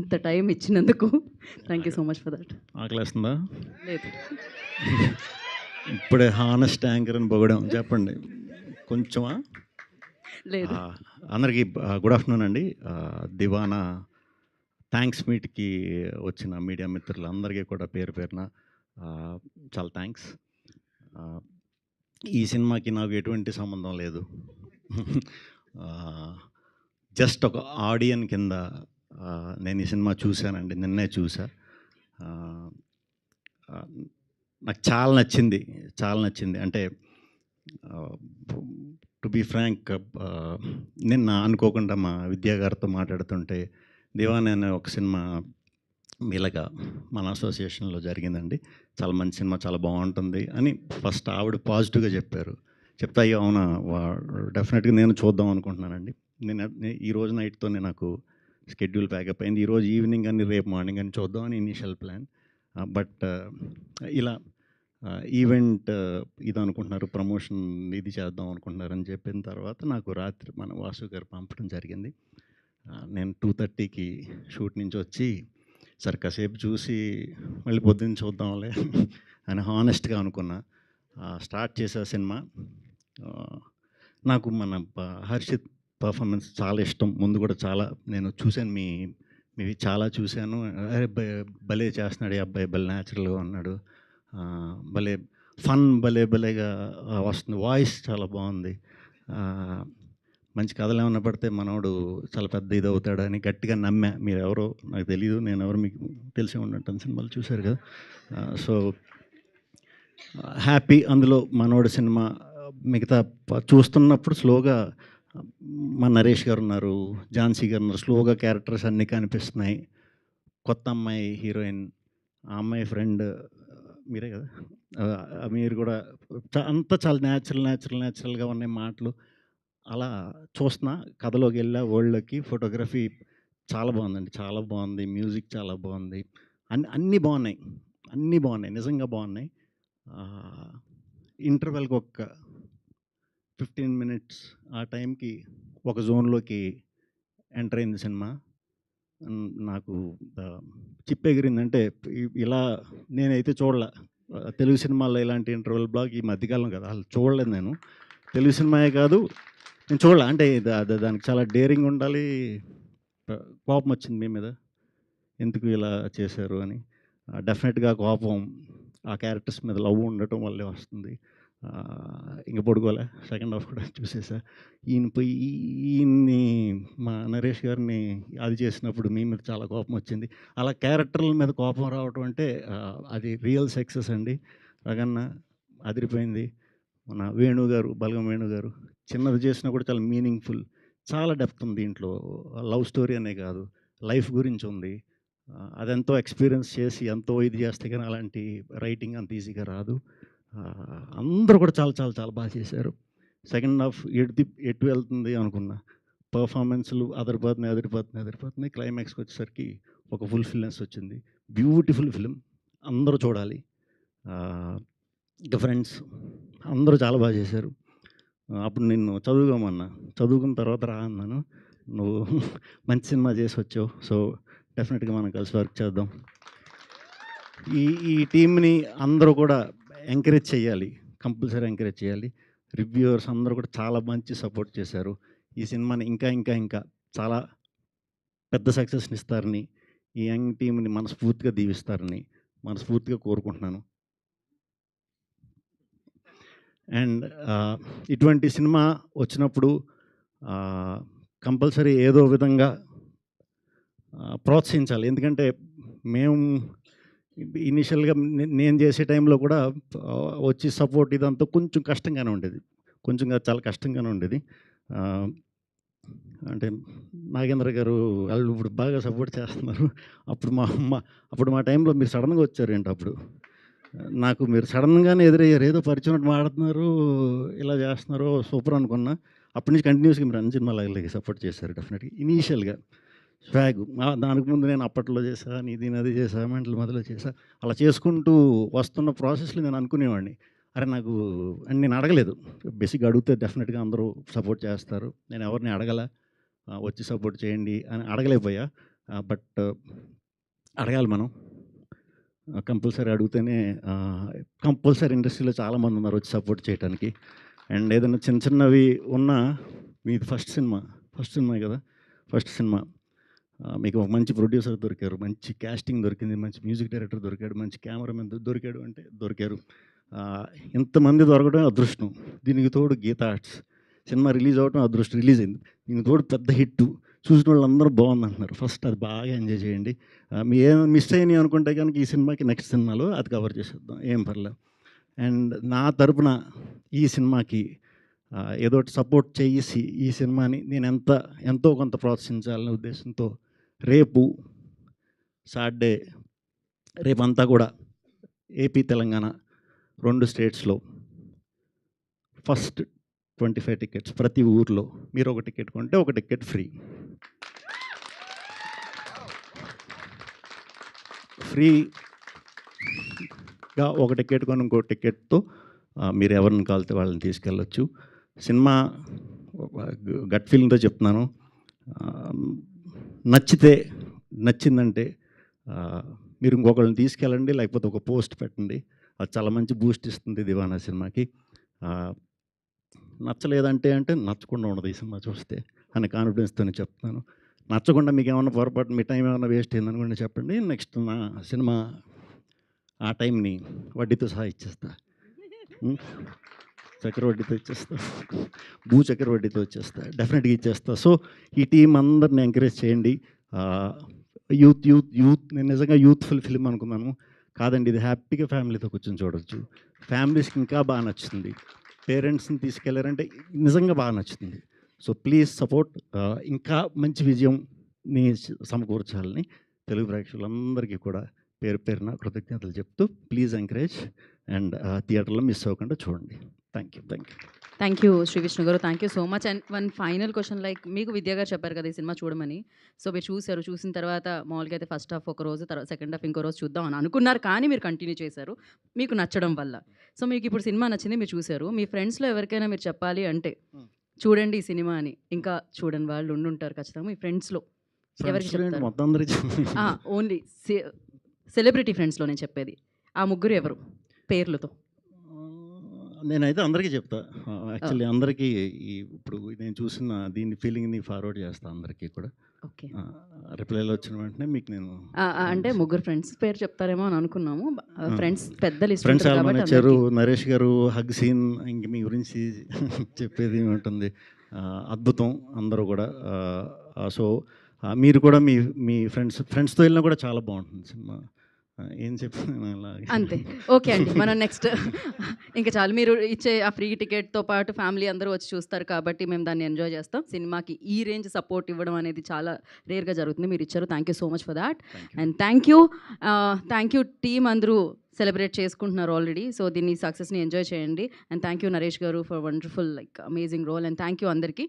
ఇంత టైం ఇచ్చినందుకు thank you so much for that. ఆకలేస్తుందా? లేదు, ఇప్పుడే హానెస్ట్ యాంకర్ అని పొగడం చెప్పండి కొంచెమా? లేదు. అందరికీ గుడ్ ఆఫ్టర్నూన్ అండి. దివానా థ్యాంక్స్ మీట్కి వచ్చిన మీడియా మిత్రులందరికీ కూడా పేరు పేరున చాలా థ్యాంక్స్. ఈ సినిమాకి నాకు ఎటువంటి సంబంధం లేదు. జస్ట్ ఒక ఆడియన్ కింద నేను ఈ సినిమా చూశానండి, నిన్నే చూసా. నాకు చాలా నచ్చింది. అంటే టు బీ ఫ్రాంక్, నిన్న అనుకోకుండా మా విద్యా గారితో మాట్లాడుతుంటే దివాన్ అనే ఒక సినిమా మీలాగా మన అసోసియేషన్లో జరిగిందండి, చాలా మంచి సినిమా, చాలా బాగుంటుంది అని ఫస్ట్ ఆవిడ పాజిటివ్గా చెప్పారు. చెప్తా అయ్యో అవునా, డెఫినెట్గా నేను చూద్దాం అనుకుంటున్నానండి. నేను ఈరోజు నైట్తోనే నాకు షెడ్యూల్ ప్యాకప్ అయింది. ఈరోజు ఈవినింగ్ అని రేపు మార్నింగ్ అని చూద్దామని ఇనీషియల్ ప్లాన్. బట్ ఇలా ఈవెంట్ ఇది అనుకుంటున్నారు, ప్రమోషన్ ఇది చేద్దాం అనుకుంటున్నారని చెప్పిన తర్వాత నాకు రాత్రి మన వాసు గారు పంపడం జరిగింది. నేను 2:30కి షూట్ నుంచి వచ్చి సరే కాసేపు చూసి మళ్ళీ పొద్దున్న చూద్దాంలే అని హానెస్ట్గా అనుకున్నా. స్టార్ట్ చేసే సినిమా. నాకు మన హర్షిత్ పర్ఫార్మెన్స్ చాలా ఇష్టం. ముందు కూడా చాలా నేను చూశాను, మీవి చాలా చూశాను. అరే భలే చేస్తున్నాడు ఈ అబ్బాయి, భలే న్యాచురల్గా ఉన్నాడు, భలే ఫన్ భలేగా వస్తుంది, వాయిస్ చాలా బాగుంది, మంచి కథలు ఏమన్నా పడితే మనోడు చాలా పెద్ద ఇది అవుతాడని గట్టిగా నమ్మా. మీరు ఎవరో నాకు తెలియదు, నేను ఎవరు మీకు తెలిసే ఉంటుంటాను, సినిమాలు చూశారు కదా. So happy. అందులో మనోడు సినిమా మిగతా చూస్తున్నప్పుడు స్లోగా మా నరేష్ గారు ఉన్నారు, ఝాన్సీ గారు ఉన్నారు, స్లోగా క్యారెక్టర్స్ అన్నీ కనిపిస్తున్నాయి. కొత్త అమ్మాయి హీరోయిన్, ఆ అమ్మాయి ఫ్రెండ్ మీరే కదా, మీరు కూడా అంతా చాలా న్యాచురల్గా ఉన్నాయి మాటలు. అలా చూస్తున్నా, కథలోకి వెళ్ళా, వరల్డ్లోకి. ఫోటోగ్రఫీ చాలా బాగుందండి, చాలా బాగుంది, మ్యూజిక్ చాలా బాగుంది, అన్నీ బాగున్నాయి, నిజంగా బాగున్నాయి. ఇంటర్వెల్కి ఒక 15 minutes ఆ టైంకి ఒక జోన్లోకి ఎంటర్ అయింది సినిమా. నాకు చిప్ ఎగిరిందంటే ఇలా నేనైతే చూడలే తెలుగు సినిమాల్లో ఇలాంటి ఇంటర్వెల్ బ్లాక్ ఈ మధ్యకాలం కదా, అసలు చూడలేదు నేను. తెలుగు సినిమాయే కాదు నేను చూడలే. అంటే దానికి చాలా డేరింగ్ ఉండాలి. కోపం వచ్చింది మీ మీద, ఎందుకు ఇలా చేశారు అని. డెఫినెట్గా కోపం ఆ క్యారెక్టర్స్ మీద లవ్ ఉండటం వల్లే వస్తుంది. ఇంక పడుకోలే, సెకండ్ హాఫ్ కూడా చూసేసా. ఈయన్ని మా నరేష్ గారిని అది చేసినప్పుడు మీ మీద చాలా కోపం వచ్చింది. అలా క్యారెక్టర్ల మీద కోపం రావటం అంటే అది రియల్ సక్సెస్ అండి. రగన్న అదిరిపోయింది. మన వేణు గారు, బలగం వేణు గారు చిన్నది చేసినా కూడా చాలా మీనింగ్ఫుల్, చాలా డెప్త్ ఉంది దీంట్లో. లవ్ స్టోరీ అనే కాదు, లైఫ్ గురించి ఉంది. అదెంతో ఎక్స్పీరియన్స్ చేసి ఎంతో ఇది చేస్తే కానీ అలాంటి రైటింగ్ అంత ఈజీగా రాదు. అందరూ కూడా చాలా బాగా చేశారు. సెకండ్ హాఫ్ ఎటు వెళ్తుంది అనుకున్నా, పర్ఫార్మెన్స్లు అదిరిపోతున్నాయి. క్లైమాక్స్కి వచ్చేసరికి ఒక ఫుల్ఫిల్నెస్ వచ్చింది. బ్యూటిఫుల్ ఫిలిం, అందరూ చూడాలి. ఇక ఫ్రెండ్స్ అందరూ చాలా బాగా చేశారు. అప్పుడు నిన్ను చదువుకోమన్నా, చదువుకున్న తర్వాత రా అన్నాను, నువ్వు మంచి సినిమా చేసి వచ్చావు. సో డెఫినెట్గా మనం కలిసి వర్క్ చేద్దాం. ఈ టీంని అందరూ కూడా ఎంకరేజ్ చేయాలి, కంపల్సరీ ఎంకరేజ్ చేయాలి. రివ్యూవర్స్ అందరూ కూడా చాలా మంచి సపోర్ట్ చేశారు. ఈ సినిమాని ఇంకా చాలా పెద్ద సక్సెస్ని ఇస్తారని, ఈ యంగ్ టీంని మనస్ఫూర్తిగా దీవిస్తారని మనస్ఫూర్తిగా కోరుకుంటున్నాను. అండ్ ఇటువంటి సినిమా వచ్చినప్పుడు కంపల్సరీ ఏదో విధంగా ప్రోత్సహించాలి. ఎందుకంటే మేము ఇనిషియల్గా నేను చేసే టైంలో కూడా వచ్చి సపోర్ట్ ఇదంతా కొంచెం కష్టంగానే ఉండేది, చాలా కష్టంగానే ఉండేది. అంటే నాగేంద్ర గారు వాళ్ళు ఇప్పుడు బాగా సపోర్ట్ చేస్తున్నారు. అప్పుడు మా టైంలో మీరు సడన్గా వచ్చారేంటి, అప్పుడు నాకు మీరు సడన్గానే ఎదురయ్యారు, ఏదో పరిచయం మాడుతున్నారు, ఇలా చేస్తున్నారు, సూపర్ అనుకున్నా. అప్పటి నుంచి కంటిన్యూస్గా మీరు అన్ని సినిమాలకి సపోర్ట్ చేశారు. డెఫినెట్గా ఇనీషియల్గా స్వాగ్ దానికి ముందు నేను అప్పట్లో చేసా, నది చేసా, మెంటల్ మొదలు చేసా, అలా చేసుకుంటూ వస్తున్న ప్రాసెస్లో నేను అనుకునేవాడిని, అరే నాకు అని నేను అడగలేదు. బేసిక్గా అడిగితే డెఫినెట్గా అందరూ సపోర్ట్ చేస్తారు, నేను ఎవరిని అడగల, వచ్చి సపోర్ట్ చేయండి అని అడగలేకపోయా. బట్ అడగాలి మనం. కంపల్సరీ అడిగితేనే కంపల్సరీ ఇండస్ట్రీలో చాలామంది ఉన్నారు వచ్చి సపోర్ట్ చేయడానికి. అండ్ ఏదైనా చిన్న చిన్నవి ఉన్నా మీది ఫస్ట్ సినిమా కదా, ఫస్ట్ సినిమా. మీకు ఒక మంచి ప్రొడ్యూసర్ దొరికారు, మంచి క్యాస్టింగ్ దొరికింది, మంచి మ్యూజిక్ డైరెక్టర్ దొరికాడు, మంచి కెమెరామెన్ దొరికాడు అంటే దొరికారు. ఇంతమంది దొరకడం అదృష్టం. దీనికి తోడు గీతా ఆర్ట్స్ సినిమా రిలీజ్ అవ్వడం అదృష్టం, రిలీజ్ అయింది. దీనికి తోడు పెద్ద హిట్, చూసిన వాళ్ళందరూ బాగుందంటున్నారు. ఫస్ట్ అది బాగా ఎంజాయ్ చేయండి. మీ ఏం మిస్ అయినాయి అనుకుంటే కనుక ఈ సినిమాకి నెక్స్ట్ సినిమాలో అది కవర్ చేసేద్దాం, ఏం పర్లేదు. అండ్ నా తరపున ఈ సినిమాకి ఏదో ఒకటి సపోర్ట్ చేసి ఈ సినిమాని నేను ఎంతో కొంత ప్రోత్సహించాలనే ఉద్దేశంతో రేపు సాటర్డే, రేపంతా కూడా ఏపీ తెలంగాణ 2 స్టేట్స్లో ఫస్ట్ 25 టికెట్స్ ప్రతి ఊర్లో. మీరు ఒక టికెట్ కొంటే ఒక టికెట్ ఫ్రీగా ఒక టికెట్ కొని ఇంకో టికెట్తో మీరు ఎవరిని కాలితే వాళ్ళని తీసుకెళ్ళొచ్చు. సినిమా గట్ ఫీలింగ్తో చెప్తున్నాను. నచ్చిందంటే మీరు ఇంకొకళ్ళని తీసుకెళ్ళండి, లేకపోతే ఒక పోస్ట్ పెట్టండి. అది చాలా మంచి బూస్ట్ ఇస్తుంది దివానా సినిమాకి. నచ్చలేదంటే నచ్చకుండా ఉండదు ఈ సినిమా చూస్తే అనే కాన్ఫిడెన్స్తోనే చెప్తున్నాను. నచ్చకుండా మీకు ఏమన్నా పొరపాటు మీ టైం ఏమన్నా వేస్ట్ అయిందనుకుంటే చెప్పండి. నెక్స్ట్ నా సినిమా ఆ టైంని వడ్డీతో సహా ఇచ్చేస్తా, చక్రవడ్డీతో ఇచ్చేస్తా, చక్రవడ్డీతో ఇచ్చేస్తా, డెఫినెట్గా ఇచ్చేస్తా. సో ఈ టీం అందరిని ఎంకరేజ్ చేయండి. యూత్ నేను నిజంగా యూత్ఫుల్ ఫిలిం అనుకున్నాను, కాదండి ఇది హ్యాపీగా ఫ్యామిలీతో కూర్చొని చూడొచ్చు. ఫ్యామిలీస్కి ఇంకా బాగా నచ్చుతుంది. పేరెంట్స్ని తీసుకెళ్లారంటే నిజంగా బాగా నచ్చుతుంది. So please support. ఇంకా మంచి విజయంని సమకూర్చాలని తెలుగు ప్రేక్షకులందరికీ కూడా పేరు పేరున కృతజ్ఞతలు చెప్తూ ప్లీజ్ ఎంకరేజ్ అండ్ థియేటర్లో మిస్ అవ్వకుండా చూడండి. Thank you. Thank you Shri Vishnu garu, thank you so much. And one final question, like మీకు విద్యా గారు చెప్పారు కదా ఈ సినిమా చూడమని. సో మీరు చూసిన తర్వాత మామూలుగా అయితే ఫస్ట్ హాఫ్ ఒక రోజు, తర్వాత సెకండ్ హాఫ్ ఇంకో రోజు చూద్దాం అని అనుకున్నారు, కానీ మీరు కంటిన్యూ చేశారు మీకు నచ్చడం వల్ల. సో మీకు ఇప్పుడు సినిమా నచ్చింది, మీరు చూశారు. మీ ఫ్రెండ్స్లో ఎవరికైనా మీరు చెప్పాలి అంటే చూడండి ఈ సినిమా అని, ఇంకా చూడని వాళ్ళు ఉండుంటారు ఖచ్చితంగా. మీ ఫ్రెండ్స్లో ఎవరికి చెప్తారు? మొత్తం అందరికీ ఓన్లీ సెలబ్రిటీ ఫ్రెండ్స్లో నేను చెప్పేది. ఆ ముగ్గురు ఎవరు పేర్లతో? నేనైతే అందరికీ చెప్తా. యాక్చువల్లీ అందరికీ ఇప్పుడు నేను చూసిన దీని ఫీలింగ్ని ఫార్వర్డ్ చేస్తాను అందరికీ కూడా. ఓకే, రిప్లైలో వచ్చిన వెంటనే మీకు నేను అంటే ముగ్గురు ఫ్రెండ్స్ పేరు చెప్తారేమో అని అనుకున్నాము. ఫ్రెండ్స్ పెద్ద లిస్ట్ ఫ్రెండ్స్ చాలా ఇచ్చారు. నరేష్ గారు హగ్ సీన్, ఇంక మీ గురించి చెప్పేది ఉంటుంది, అద్భుతం అందరూ కూడా. సో మీరు కూడా మీ ఫ్రెండ్స్తో వెళ్ళినా కూడా చాలా బాగుంటుంది సినిమా. ఏం చెప్పాను అలాగే అంతే. ఓకే అండి, మనం నెక్స్ట్ ఇంకా చాలు. మీరు ఇచ్చే ఆ ఫ్రీ టికెట్తో పాటు ఫ్యామిలీ అందరూ వచ్చి చూస్తారు కాబట్టి మేము దాన్ని ఎంజాయ్ చేస్తాం. సినిమాకి ఈ రేంజ్ సపోర్ట్ ఇవ్వడం అనేది చాలా రేర్గా జరుగుతుంది, మీరు ఇచ్చారు. Thank you so much for that. And thank you team అందరూ సెలబ్రేట్ చేసుకుంటున్నారు ఆల్రెడీ. సో దీన్ని సక్సెస్ని ఎంజాయ్ చేయండి. అండ్ థ్యాంక్ యూ నరేష్ గారు for wonderful amazing role. And thank you అందరికీ.